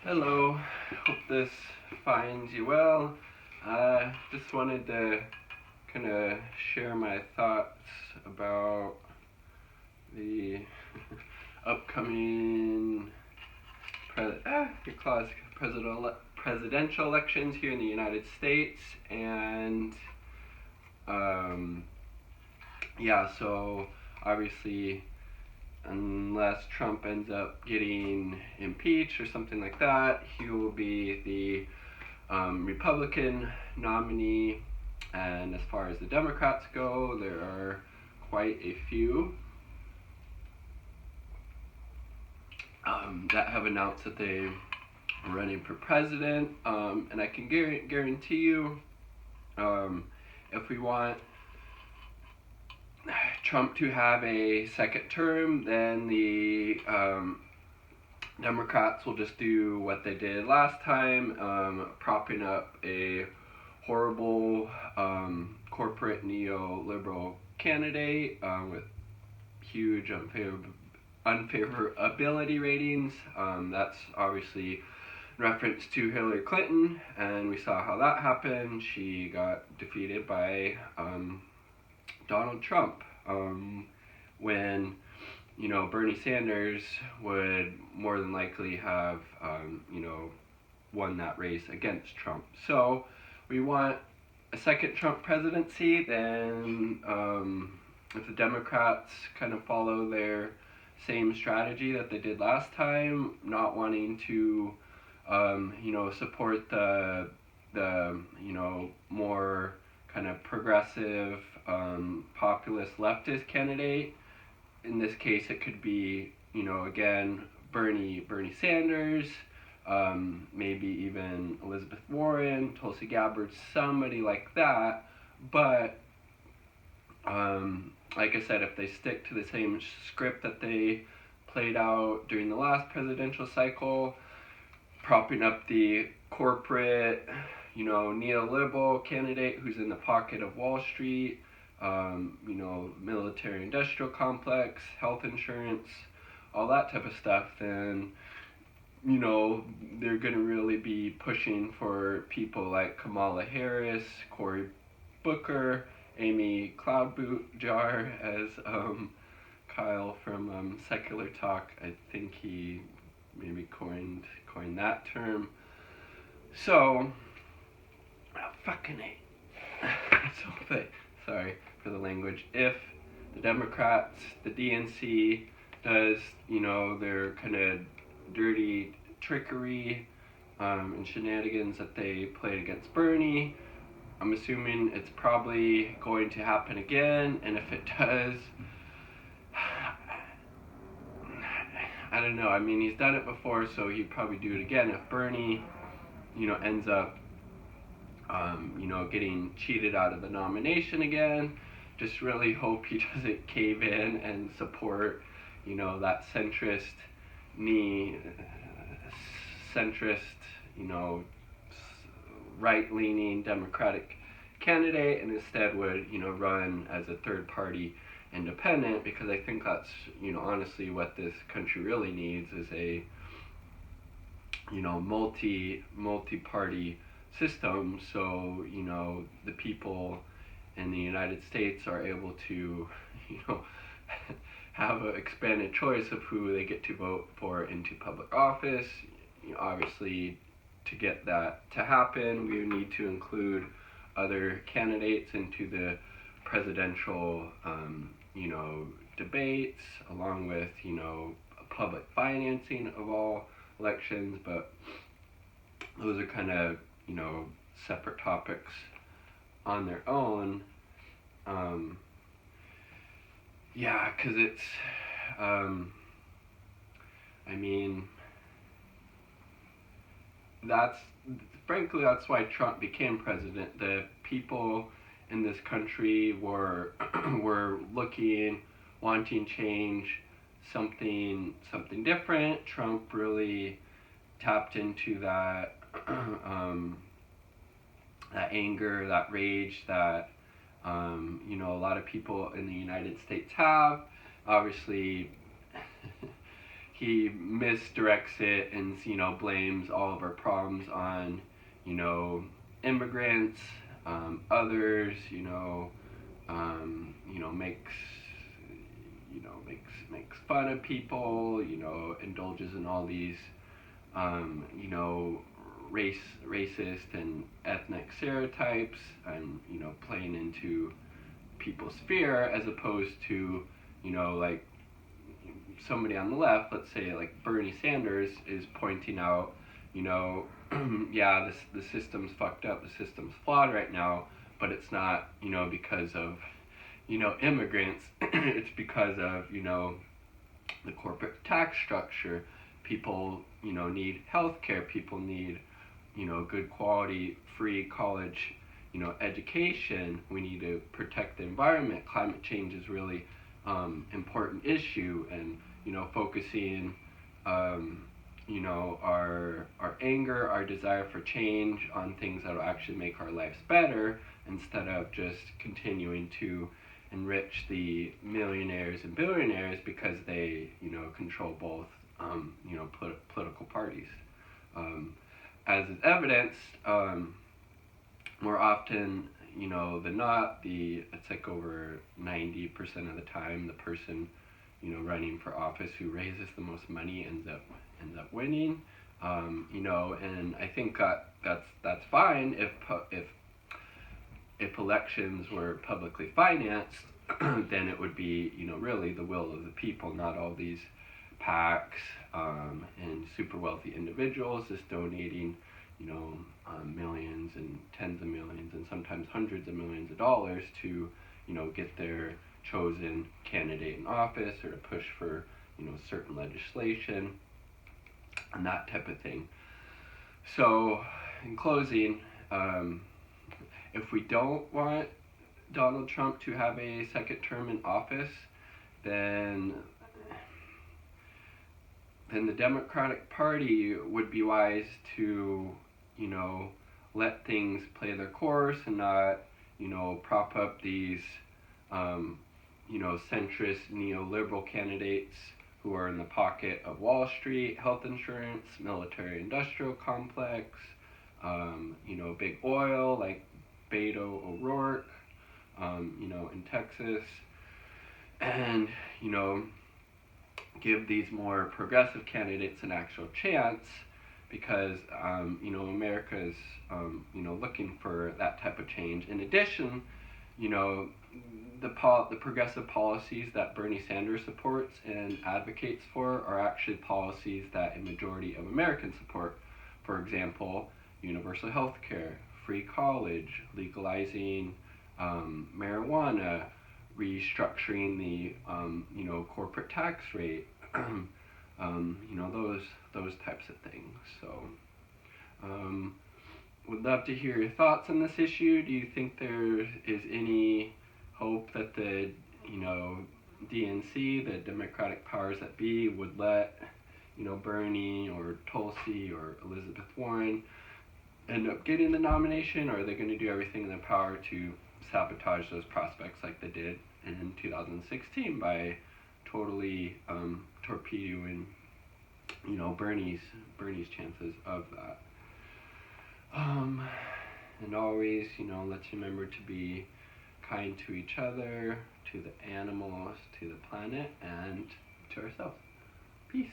Hello, hope this finds you well. Just wanted to kind of share my thoughts about the upcoming presidential elections here in the United States, and um, so obviously unless Trump ends up getting impeached or something like that, he will be the Republican nominee. And as far as the Democrats go, there are quite a few that have announced that they are running for president. And I can guarantee you, if we want Trump to have a second term, then the Democrats will just do what they did last time, propping up a horrible corporate neoliberal candidate with huge unfavorability ratings. That's obviously reference to Hillary Clinton, and we saw how that happened. She got defeated by Donald Trump when Bernie Sanders would more than likely have won that race against Trump. So we want a second Trump presidency. Then if the Democrats kind of follow their same strategy that they did last time, not wanting to support the more kind of progressive populist leftist candidate. In this case, it could be again Bernie Sanders, maybe even Elizabeth Warren, Tulsi Gabbard, somebody like that. But like I said, if they stick to the same script that they played out during the last presidential cycle, propping up the corporate, neoliberal candidate who's in the pocket of Wall Street, military-industrial complex, health insurance, all that type of stuff, then they're going to really be pushing for people like Kamala Harris, Cory Booker, Amy Cloudbootjar, as Kyle from Secular Talk, I think he maybe coined that term. So, fucking so, sorry for the language. If the Democrats, the DNC, does their kind of dirty trickery and shenanigans that they played against Bernie, I'm assuming it's probably going to happen again. And if it does, I don't know. I mean, he's done it before, so he'd probably do it again. If Bernie, ends up, getting cheated out of the nomination again, just really hope he doesn't cave in and support, that centrist, right-leaning Democratic candidate, and instead would, run as a third-party independent, because I think that's, honestly what this country really needs is a, multi-party system, so, the people in the United States are able to, have an expanded choice of who they get to vote for into public office. Obviously, to get that to happen, we need to include other candidates into the presidential, debates, along with, public financing of all elections. But those are kind of, separate topics on their own. Because it's, I mean, frankly, that's why Trump became president. The people in this country were wanting change, something different. Trump really tapped into that that anger, that rage that a lot of people in the United States have. Obviously, he misdirects it and blames all of our problems on immigrants, others, makes makes fun of people, indulges in all these racist and ethnic stereotypes, and playing into people's fear, as opposed to like somebody on the left, let's say like Bernie Sanders, is pointing out yeah, the system's fucked up, the system's flawed right now, but it's not because of immigrants. It's because of the corporate tax structure. People need health care. People need good quality free college education. We need to protect the environment. Climate change is really important issue, and focusing our anger, our desire for change on things that will actually make our lives better, instead of just continuing to enrich the millionaires and billionaires because they control both political parties. As is evidenced, more often than not, it's like over 90% of the time, the person running for office who raises the most money ends up winning. And I think that's fine if elections were publicly financed. Then it would be really the will of the people, not all these PACs and super wealthy individuals just donating millions and tens of millions and sometimes hundreds of millions of dollars to get their chosen candidate in office, or to push for certain legislation and that type of thing. So in closing, if we don't want Donald Trump to have a second term in office, then the Democratic Party would be wise to let things play their course and not prop up these centrist neoliberal candidates who are in the pocket of Wall Street, health insurance, military-industrial complex, big oil like Beto O'Rourke, in Texas, and give these more progressive candidates an actual chance, because America is looking for that type of change. In addition, the progressive policies that Bernie Sanders supports and advocates for are actually policies that a majority of Americans support. For example, universal health care, free college, legalizing marijuana, restructuring the corporate tax rate, those types of things. So would love to hear your thoughts on this issue. Do you think there is any hope that the DNC, the Democratic powers that be, would let Bernie or Tulsi or Elizabeth Warren end up getting the nomination, or are they going to do everything in their power to sabotage those prospects like they did in 2016 by totally torpedoing Bernie's chances of that? And always let's remember to be kind to each other, to the animals, to the planet, and to ourselves. Peace.